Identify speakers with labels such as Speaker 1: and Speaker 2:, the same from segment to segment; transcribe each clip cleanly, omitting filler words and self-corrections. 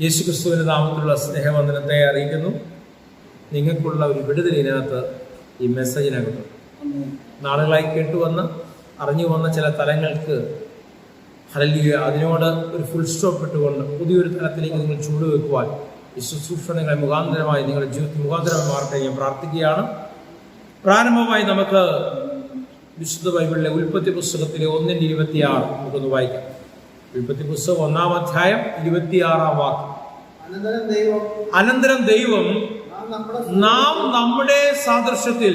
Speaker 1: യേശുക്രിസ്തുവിന്റെ നാമത്തിലുള്ള സ്നേഹവന്ദനത്തെ അറിയിക്കുന്നു. നിങ്ങൾക്കുള്ള ഒരു വിടുതൽ ഇതിനകത്ത് ഈ മെസ്സേജിനകത്ത് നാളുകളായി കേട്ടുവന്ന് അറിഞ്ഞു വന്ന ചില തലങ്ങൾക്ക് ഹല്ലേലൂയ അതിനോട് ഒരു ഫുൾ സ്റ്റോപ്പ് ഇട്ടുകൊണ്ട് പുതിയൊരു തലത്തിലേക്ക് നിങ്ങൾ ചൂടുവെക്കുവാൻ ഈ ശുശ്രൂഷ നിങ്ങളെ മുഖാന്തരമായി നിങ്ങളുടെ ജീവിതത്തിൽ മുഖാന്തരമായി മാറട്ടെ ഞാൻ പ്രാർത്ഥിക്കുകയാണ്. പ്രാരംഭമായി നമുക്ക് വിശുദ്ധ ബൈബിളിലെ ഉൽപ്പത്തി പുസ്തകത്തിലെ 1:26 നമുക്കൊന്ന് വായിക്കാം. ഉൽപ്പത്തി പുസ്തകം 1-ാം അധ്യായം 26-ാം വാക്യം. അനന്തരം ദൈവം നാം നമ്മുടെ സാദൃശ്യത്തിൽ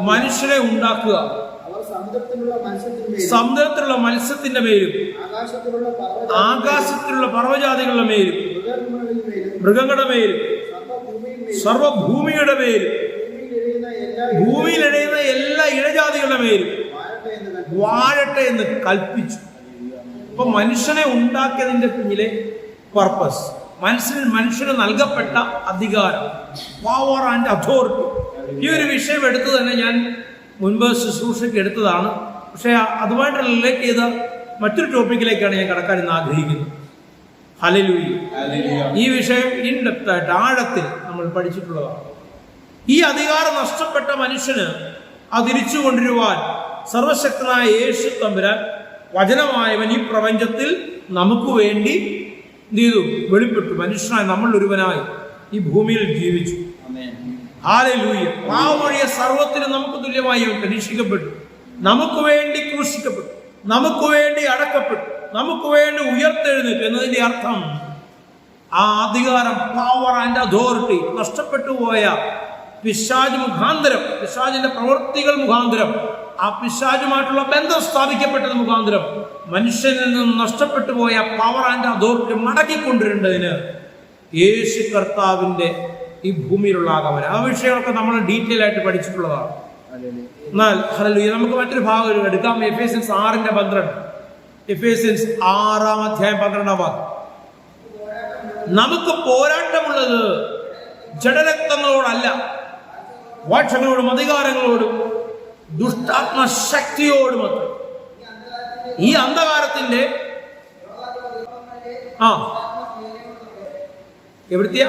Speaker 1: മനുഷ്യരെ ഉണ്ടാക്കുക, സമുദ്രത്തിലുള്ള മത്സ്യത്തിന്റെ മേലും ആകാശത്തിലുള്ള പർവ്വജാതികളുടെ മേലും മൃഗങ്ങളുടെ മേലും സർവഭൂമിയുടെ മേലും ഭൂമിയിൽ ഇഴയുന്ന എല്ലാ ഇഴജാതികളുടെ മേലും വാഴട്ടെ എന്ന് കൽപ്പിച്ചു. അപ്പൊ മനുഷ്യനെ ഉണ്ടാക്കിയതിന്റെ പിന്നിലെ പർപ്പസ്, മനുഷ്യന് നൽകപ്പെട്ട അധികാരം, പവർ ആൻഡ് അതോറിറ്റി. ഈ ഒരു വിഷയം എടുത്തു തന്നെ ഞാൻ മുൻപ് ശുശ്രൂഷയ്ക്ക് എടുത്തതാണ്. പക്ഷെ അതുമായിട്ട് റിലേറ്റ് ചെയ്ത മറ്റൊരു ടോപ്പിക്കിലേക്കാണ് ഞാൻ കടക്കാൻ ഇന്ന് ആഗ്രഹിക്കുന്നത്. ഹല്ലേലൂയ. ഈ വിഷയം ഇൻ ഡെപ്ത് ആയിട്ട് ആഴത്തിൽ നമ്മൾ പഠിച്ചിട്ടുള്ളതാണ്. ഈ അധികാരം നഷ്ടപ്പെട്ട മനുഷ്യന് അത് തിരിച്ചു കൊണ്ടുവരുവാൻ സർവശക്തനായ യേശു തമ്പുരാൻ വചനമായവൻ ഈ പ്രപഞ്ചത്തിൽ നമുക്ക് വേണ്ടി എന്ത് ചെയ്തു? വെളിപ്പെട്ടു. മനുഷ്യനായി നമ്മൾ ഒരുവനായി ഈ ഭൂമിയിൽ ജീവിച്ചു. ഹല്ലേലൂയ. പാവമൊഴിയ സർവ്വത്തിനും നമുക്ക് തുല്യമായി പരീക്ഷിക്കപ്പെട്ടു, നമുക്ക് വേണ്ടി ക്രൂശിക്കപ്പെട്ടു, നമുക്ക് വേണ്ടി അടക്കപ്പെട്ടു, നമുക്ക് വേണ്ടി ഉയർത്തെഴുന്നേറ്റു എന്നതിന്റെ അർത്ഥം ആ അധികാരം, പവർ ആൻഡ് അതോറിറ്റി നഷ്ടപ്പെട്ടു പോയ പിശാച് മുഖാന്തരം, പിശാചിന്റെ പ്രവൃത്തികൾ മുഖാന്തരം, ആ പിശാചുമായിട്ടുള്ള ബന്ധം സ്ഥാപിക്കപ്പെട്ടത് മുഖാന്തരം മനുഷ്യനിൽ നിന്ന് നഷ്ടപ്പെട്ടു പോയ പവർ ആൻഡ് അതോറിറ്റി മടക്കിക്കൊണ്ടിരേണ്ടതിന് യേശു കർത്താവിന്റെ ഈ ഭൂമിയിലുള്ള ആഗമനം, ആ വിഷയമൊക്കെ നമ്മൾ ഡീറ്റെയിൽ ആയിട്ട് പഠിച്ചിട്ടുള്ളതാണ്. എന്നാൽ ഹല്ലേലൂയ നമുക്ക് മറ്റൊരു ഭാഗം എടുക്കാം. എഫേസ്യൻസ് 6:12. എഫേസ്യൻസ് 6-ാം അധ്യായം 12-ാം വാക്യം. നമുക്ക് പോരാട്ടമുള്ളത് ജഡരക്തങ്ങളോടല്ല, വാഴ്ചകളോടും അധികാരങ്ങളോടും ദുഷ്ടാത്മശക്തിയോടും അത്ര. ഈ അന്ധകാരത്തിന്റെ എവിടുത്തെയ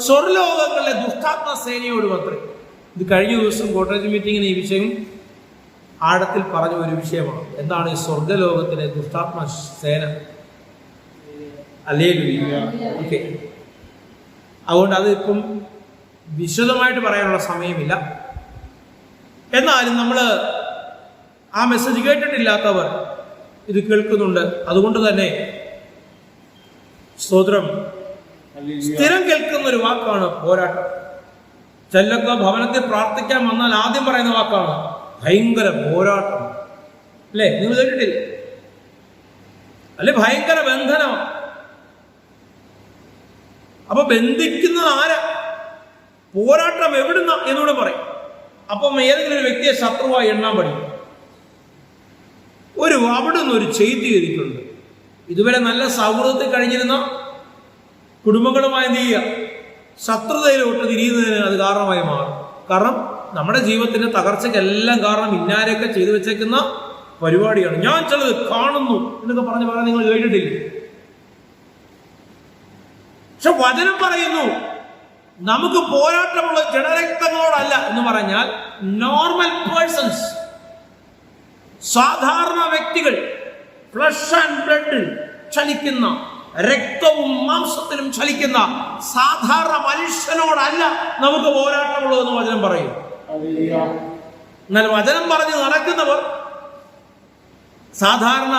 Speaker 1: സ്വർലോകങ്ങളിലെ ദുഷ്ടാത്മ സേനയോടും അത്ര. ഇത് കഴിഞ്ഞ ദിവസം കോട്ടേജ് മീറ്റിങ്ങിന് ഈ വിഷയം ആഴത്തിൽ പറഞ്ഞ ഒരു വിഷയമാണ്. എന്താണ് ഈ സ്വർഗലോകത്തിലെ ദുഷ്ടാത്മ സേന? ഹല്ലേലൂയ. ഓക്കെ, അതുകൊണ്ട് അത് ഇപ്പം വിശദമായിട്ട് പറയാനുള്ള സമയമില്ല. എന്നാലും നമ്മൾ ആ മെസ്സേജ് കേട്ടിട്ടില്ലാത്തവർ ഇത് കേൾക്കുന്നുണ്ട്. അതുകൊണ്ട് തന്നെ സ്തോത്രം, സ്ഥിരം കേൾക്കുന്ന ഒരു വാക്കാണ് പോരാട്ടം. ചെല്ലൊക്കെ ഭവനത്തിൽ പ്രാർത്ഥിക്കാൻ വന്നാൽ ആദ്യം പറയുന്ന വാക്കാണ് ഭയങ്കര പോരാട്ടം. അല്ലേ? നിങ്ങൾ കേട്ടിട്ടില്ലേ? അല്ലെ, ഭയങ്കര ബന്ധനമാണ്. അപ്പൊ ബന്ധിക്കുന്നത് ആരാ? പോരാട്ടം എവിടുന്ന എന്നൂടെ പറയും. അപ്പം ഏതെങ്കിലും ഒരു വ്യക്തിയെ ശത്രുവായി എണ്ണാൻ പഠിക്കും. അവിടുന്ന് ഒരു ചെയ്തി ചെയ്തിട്ടുണ്ട്. ഇതുവരെ നല്ല സൗഹൃദത്തിൽ കഴിഞ്ഞിരുന്ന കുടുംബങ്ങളുമായി എന്ത് ചെയ്യുക? ശത്രുതയിലോട്ട് തിരിയുന്നതിന് അത് കാരണമായി മാറും. കാരണം നമ്മുടെ ജീവിതത്തിന്റെ തകർച്ചയ്ക്കെല്ലാം കാരണം ഇന്നാരെയൊക്കെ ചെയ്തു വെച്ചേക്കുന്ന പരിപാടിയാണ്. ഞാൻ ചിലത് കാണുന്നു എന്നൊക്കെ പറയാൻ നിങ്ങൾ കേട്ടിട്ടില്ലേ? പക്ഷെ വചനം പറയുന്നു നമുക്ക് പോരാട്ടമുള്ള ജഡരക്തങ്ങളോടല്ല എന്ന് പറഞ്ഞാൽ നോർമൽ പേഴ്സൺസ്, സാധാരണ വ്യക്തികൾ, ഫ്ലഷ് ആൻഡ് ബ്ലഡിൽ ചലിക്കുന്ന, രക്തവും മാംസത്തിലും ചലിക്കുന്ന സാധാരണ മനുഷ്യനോടല്ല നമുക്ക് പോരാട്ടമുള്ളതെന്ന് വചനം പറയും. എന്നാൽ വചനം പറഞ്ഞ് നടക്കുന്നവർ സാധാരണ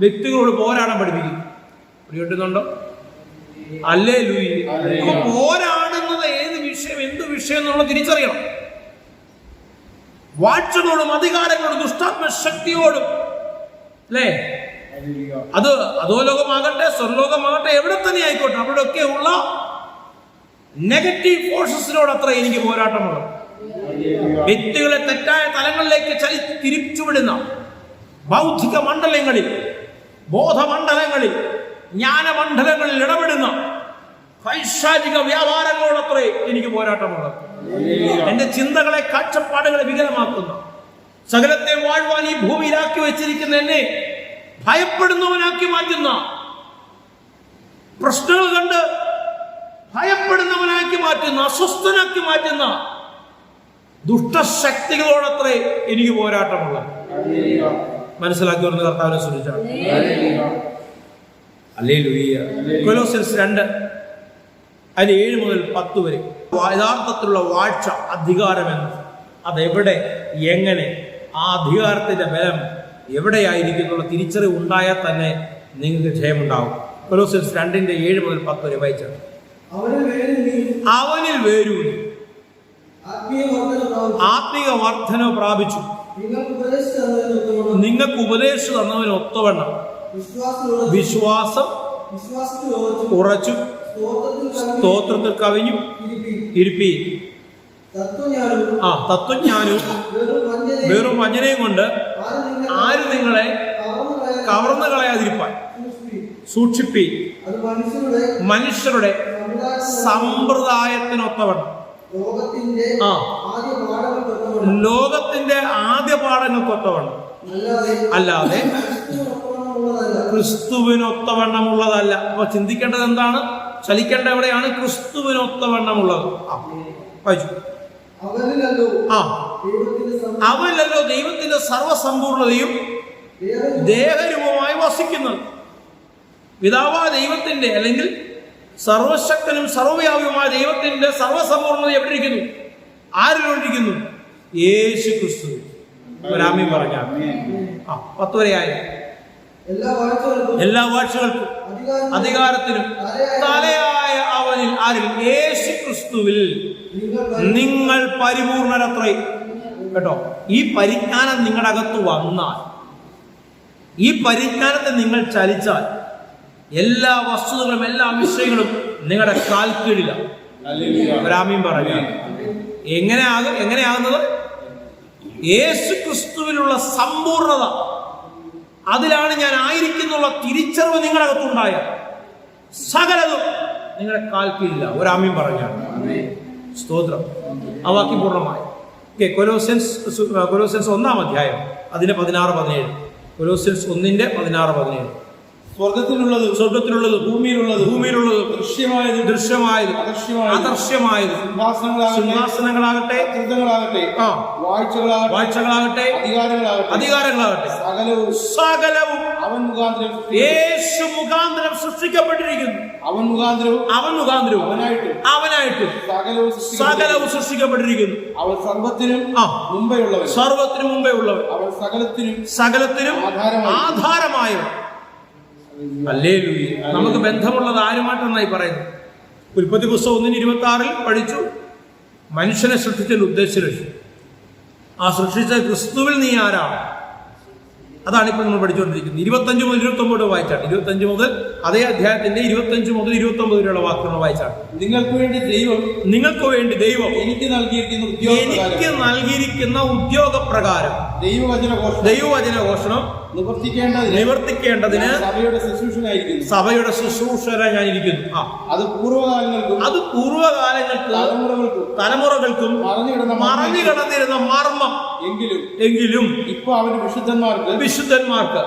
Speaker 1: വ്യക്തികളോട് പോരാടാൻ പഠിപ്പിക്കും. കിട്ടുന്നുണ്ടോ? ഹല്ലേലൂയ. അപ്പൊ പോരാടുന്നത് ഏത് വിഷയം, എന്ത് വിഷയം എന്നുള്ളത് തിരിച്ചറിയണം. വാഴ്ചകളോടും അധികാരങ്ങളോടും ദുഷ്ടാത്മ ശക്തിയോടും, അല്ലേ? അത് അധോലോകമാകട്ടെ സ്വർലോകമാകട്ടെ എവിടെ തന്നെ ആയിക്കോട്ടെ, അവിടെയൊക്കെ ഉള്ള നെഗറ്റീവ് ഫോഴ്സസിനോട് അത്ര എനിക്ക് പോരാട്ടമുള്ളത്. വ്യക്തികളെ തെറ്റായ തലങ്ങളിലേക്ക് തിരിച്ചുവിടുന്ന ബൗദ്ധിക മണ്ഡലങ്ങളിൽ, ബോധമണ്ഡലങ്ങളിൽ, ജ്ഞാനമണ്ഡലങ്ങളിൽ ഇടപെടുന്ന പൈശാചിക വ്യാപാരങ്ങളോടത്രേ എനിക്ക് പോരാട്ടമുള്ളത്. എന്റെ ചിന്തകളെ, കാഴ്ചപ്പാടുകളെ വികലമാക്കുന്ന, സകലത്തെ വാഴ്വാൻ ഈ ഭൂമിയിലാക്കി വെച്ചിരിക്കുന്ന എന്നെ ഭയപ്പെടുന്നവനാക്കി മാറ്റുന്ന പ്രശ്നങ്ങൾ കണ്ട് ഭയപ്പെടുന്നവനാക്കി മാറ്റുന്ന, അസ്വസ്ഥനാക്കി മാറ്റുന്ന ദുഷ്ടശക്തികളോടത്രേ എനിക്ക് പോരാട്ടമുള്ളത്. മനസ്സിലാക്കി വരുന്ന കർത്താവിനെ ശ്രമിച്ചാണ്. ഹല്ലേലൂയ. കൊലോസ്യൻസ് 2 അതിന് 7 മുതൽ 10 വരെ യഥാർത്ഥത്തിലുള്ള വാഴ്ച, അധികാരമെന്ന് അതെവിടെ, എങ്ങനെ, ആ അധികാരത്തിന്റെ ബലം എവിടെയായിരിക്കുന്നുള്ള തിരിച്ചറിവ് ഉണ്ടായാൽ തന്നെ നിങ്ങൾക്ക് ജയമുണ്ടാവും. കൊലോസ്യൻസ് 2 7 മുതൽ 10 വരെ വായിച്ചാണ്. അവനിൽ വേരൂന്നി ആത്മീക വർധന പ്രാപിച്ചു, നിങ്ങൾക്ക് ഉപദേശിച്ചു തന്നവന് ഒത്തവണ്ണം വിശ്വാസം ഉറച്ചു, സ്തോത്രത്തിൽ കവിഞ്ഞു ഇരിപ്പി. തത്വജ്ഞാനവും വെറും വഞ്ചനയും കൊണ്ട് ആരും നിങ്ങളെ കവർന്നു കളയാതിരിപ്പാൻ സൂക്ഷിപ്പി. മനുഷ്യരുടെ സമ്പ്രദായത്തിനൊത്തവണ്ണം, ലോകത്തിന്റെ ആദ്യ പാഠങ്ങൾക്കൊത്തവണ്ണം അല്ലാതെ ക്രിസ്തുവിനൊത്തവണ്ണമുള്ളതല്ല. അപ്പൊ ചിന്തിക്കേണ്ടത് എന്താണ്? ചലിക്കേണ്ട എവിടെയാണ്? ക്രിസ്തുവിനൊത്തവണ്ണമുള്ളത്. അവനല്ലോ ദൈവത്തിന്റെ സർവസമ്പൂർണതയും ദേഹരൂപമായി വസിക്കുന്നത്. പിതാവായ ദൈവത്തിന്റെ, അല്ലെങ്കിൽ സർവശക്തനും സർവ്വവ്യാപിയുമായ ദൈവത്തിന്റെ സർവസമ്പൂർണത എവിടെ ഇരിക്കുന്നു? ആരിലിരിക്കുന്നു? യേശു ക്രിസ്തു. രാമി പറഞ്ഞ 10 വരെയായ എല്ലാ വാഴ്ചകൾക്കും അധികാരത്തിനും തലയായ അവനിൽ, ആരിൽ? യേശു ക്രിസ്തുവിൽ നിങ്ങൾ പരിപൂർണരത്രേ. കേട്ടോ, ഈ പരിജ്ഞാനം നിങ്ങളുടെ അകത്ത് വന്നാൽ, ഈ പരിജ്ഞാനത്തെ നിങ്ങൾ ചലിച്ചാൽ, എല്ലാ വസ്തുതകളും എല്ലാ വിഷയങ്ങളും നിങ്ങളുടെ കാൽക്കീഴിലാണ്. രാമീൻ പറഞ്ഞ എങ്ങനെയാകുന്നത്? യേശു ക്രിസ്തുവിലുള്ള സമ്പൂർണത, അതിലാണ് ഞാൻ ആയിരിക്കുന്നുള്ള തിരിച്ചറിവ് നിങ്ങളുടെ അകത്തുണ്ടായ സകലതും നിങ്ങളുടെ കാൽക്കീഴില്ല. ഒരാമീൻ പറഞ്ഞ സ്തോത്രം. ആ വാക്യം പൂർണ്ണമായി. കൊലോസ്യൻസ് 1 അധ്യായം അതിന്റെ 16-17. കൊലോസ്യൻസ് 1 16-17. സ്വർഗത്തിലുള്ളത് ഭൂമിയിലുള്ളത് ദൃശ്യമായത് അദൃശ്യമായത് സിംഹാസനങ്ങളാകട്ടെ വാഴ്ചകളാകട്ടെ അധികാരങ്ങളാകട്ടെ സകലവും യേശു മുഖാന്തരം സൃഷ്ടിക്കപ്പെട്ടിരിക്കുന്നു. അവൻ മുഖാന്തരവും അവനായിട്ട് സകലവും സൃഷ്ടിക്കപ്പെട്ടിരിക്കുന്നു. അവൻ സർവത്തിനും മുമ്പേ ഉള്ളവൻ അവൻ സകലത്തിനും ആധാരമായവൻ. ഹല്ലേലൂയ. നമുക്ക് ബന്ധമുള്ളത് ആരുമായിട്ടെന്നായി പറയുന്നത്? ഉൽപ്പത്തി പുസ്തകം 1:26 പഠിച്ചു. മനുഷ്യനെ സൃഷ്ടിച്ചതിന്റെ ഉദ്ദേശം, ആ സൃഷ്ടിച്ച ക്രിസ്തുവിൽ നീ ആരാണ്? അതാണ് ഇപ്പോൾ നമ്മൾ പഠിച്ചുകൊണ്ടിരിക്കുന്നത്. 25 മുതൽ 29 വായിച്ചാണ്. 25 മുതൽ അതേ അധ്യായത്തിന്റെ 25 മുതൽ 29 വരെയുള്ള വാക്കുകൾ വായിച്ചാണ്. നിങ്ങൾക്ക് വേണ്ടി ദൈവം എനിക്ക് നൽകിയിരിക്കുന്ന ഉദ്യോഗപ്രകാരം ദൈവവചന ഘോഷണം നിവർത്തിക്കേണ്ടതിന് സഭയുടെ ശുശ്രൂഷകരായി ഞാൻ ഇരിക്കുന്നു. അത് പൂർവ്വകാലങ്ങൾക്ക് തലമുറകൾക്കും മറഞ്ഞു കിടന്നിരുന്ന മർമ്മം എങ്കിലും ഇപ്പൊ അവന്റെ വിശുദ്ധന്മാർക്ക്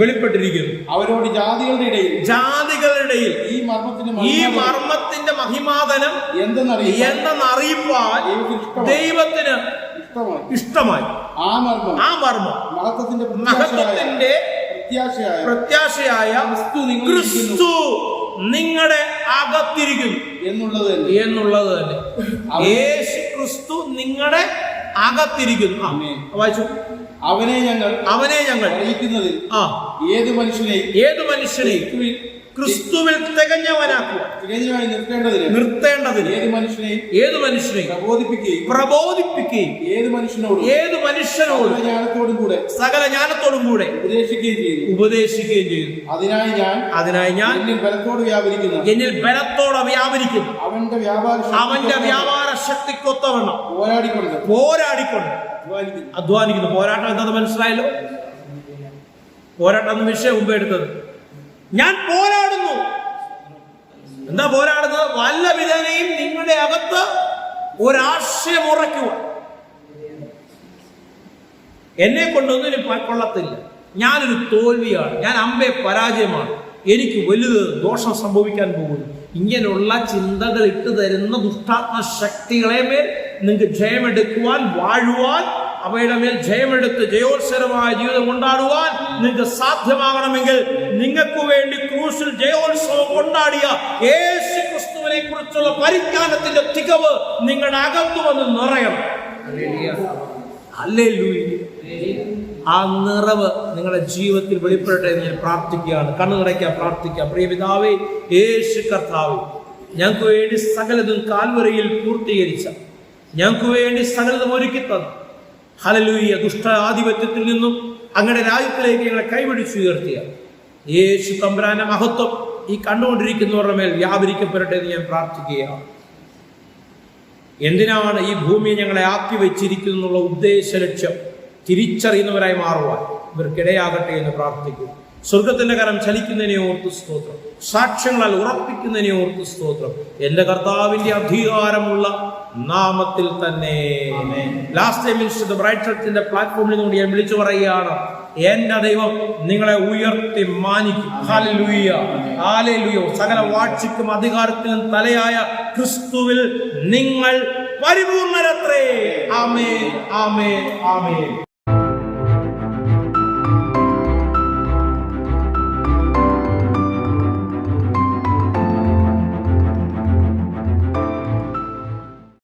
Speaker 1: വെളിപ്പെട്ടിരിക്കുന്നു. അവരോട് ജാതികളുടെ ഇടയിൽ ഈ മർമ്മത്തിന്റെ മഹിമാതനം എന്തെന്നറിയിപ്പാൻ ദൈവത്തിന് ഇഷ്ടമായി. ആ മർമ്മം മഹത്വത്തിന്റെ പ്രത്യാശയായ ക്രിസ്തു നിങ്ങളുടെ അകത്തിരിക്കുന്നു എന്നുള്ളത് തന്നെ. യേശു ക്രിസ്തു നിങ്ങളുടെ അകത്തിരിക്കുന്നു. വായിച്ചു. അവനെ ഞങ്ങൾ അറിയിക്കുന്നതിൽ ഏത് മനുഷ്യനെയും ക്രിസ്തുവിൽ തികഞ്ഞവനാക്കുക, നിർത്തേണ്ടതിന് ഏത് മനുഷ്യനെയും പ്രബോധിപ്പിക്കുകയും ഏത് മനുഷ്യനോടും സകല ജ്ഞാനത്തോടും കൂടെ ഉപദേശിക്കുകയും ചെയ്തു. അതിനായി ഞാൻ എന്നിൽ ബലത്തോടെ വ്യാപരിക്കുന്നു. അവന്റെ വ്യാപാര ശക്തിക്കൊത്തവണ്ണം പോരാടിക്കൊണ്ട് അധ്വാനിക്കുന്നു. പോരാട്ടം എന്താണെന്ന് മനസ്സിലായല്ലോ? പോരാട്ടം എന്ന വിഷയം മുമ്പ് എടുത്തത്. ഞാൻ പോരാടുന്നു. എന്താ പോരാടുന്നത്? വല്ല വിധേനയും നിങ്ങളുടെ അകത്ത് ഒരാശയം ഉറയ്ക്കുക. എന്നെ കൊണ്ടൊന്നിനും കൊള്ളത്തില്ല, ഞാനൊരു തോൽവിയാണ്, ഞാൻ അമ്പെ പരാജയമാണ്, എനിക്ക് വലുത് ദോഷം സംഭവിക്കാൻ പോകുന്നു. ഇങ്ങനെയുള്ള ചിന്തകൾ ഇട്ട് തരുന്ന ദുഷ്ടാത്മ ശക്തികളെ മേൽ നിങ്ങൾക്ക് ജയമെടുക്കുവാൻ, വാഴുവാൻ, അവയുടെ മേൽ ജയമെടുത്ത് ജയോത്സവമായ ജീവിതം കൊണ്ടാടുവാൻ നിങ്ങൾക്ക് സാധ്യമാകണമെങ്കിൽ നിങ്ങൾക്ക് വേണ്ടി ക്രൂശിൽ ജയോത്സവം കൊണ്ടാടിയ യേശു ക്രിസ്തുവിനെ കുറിച്ചുള്ള പരിജ്ഞാനത്തിന്റെ തികവ് നിങ്ങളുടെ അകത്തു വന്ന് നിറയണം. ഹല്ലേലൂയ. ആ നിറവ് നിങ്ങളുടെ ജീവിതത്തിൽ വെളിപ്പെടട്ടെ എന്ന് ഞാൻ പ്രാർത്ഥിക്കുകയാണ്. കണ്ണുനടയ്ക്കാൻ പ്രാർത്ഥിക്കാം. പ്രിയ പിതാവേ, യേശു കർത്താവേ, ഞങ്ങൾക്ക് വേണ്ടി സകലതും കാൽവരിയിൽ പൂർത്തീകരിച്ച, ഞങ്ങൾക്ക് വേണ്ടി സകലതും ഒരുക്കി തന്നു. ഹല്ലേലൂയ. ദുഷ്ടാധിപത്യത്തിൽ നിന്നും അങ്ങയുടെ രാജ്യത്തിലേക്ക് ഞങ്ങളെ കൈപിടിച്ചുയർത്തിയ യേശു തമ്പുരാന്റെ മഹത്വം ഈ കണ്ടുകൊണ്ടിരിക്കുന്നവരുടെ മേൽ വ്യാപരിക്കപ്പെടട്ടെ എന്ന് ഞാൻ പ്രാർത്ഥിക്കുകയാണ്. എന്തിനാണ് ഈ ഭൂമിയെ ഞങ്ങളെ ആക്കി വെച്ചിരിക്കുന്നു എന്നുള്ള ഉദ്ദേശ ലക്ഷ്യം തിരിച്ചറിയുന്നവരായി മാറുവാൻ ഇവർക്കിടയാകട്ടെ എന്ന് പ്രാർത്ഥിക്കുന്നു. സ്വർഗത്തിന്റെ കരം ചലിക്കുന്നതിനെ ഓർത്ത് സ്തോത്രം. സാക്ഷ്യങ്ങളാൽ ഉറപ്പിക്കുന്നതിനെ ഓർത്ത് സ്തോത്രം. എന്റെ കർത്താവിന്റെ അധികാരമുള്ള നാമത്തിൽ തന്നെ. ലാസ്റ്റ് ടൈം മിനിസ്റ്റർ ബ്രൈറ്റ് ചർച്ചിന്റെ പ്ലാറ്റ്ഫോമിൽ നിന്ന് ഞാൻ വിളിച്ചു പറയുകയാണ്, എന്റെ ദൈവം നിങ്ങളെ ഉയർത്തി മാനിക്കും. Hallelujah, hallelujah. സകല വാഴ്ചയ്ക്കും അധികാരത്തിനും തലയായ ക്രിസ്തുവിൽ നിങ്ങൾ പരിപൂർണരത്രേ. ആമേൻ, ആമേൻ, ആമേൻ.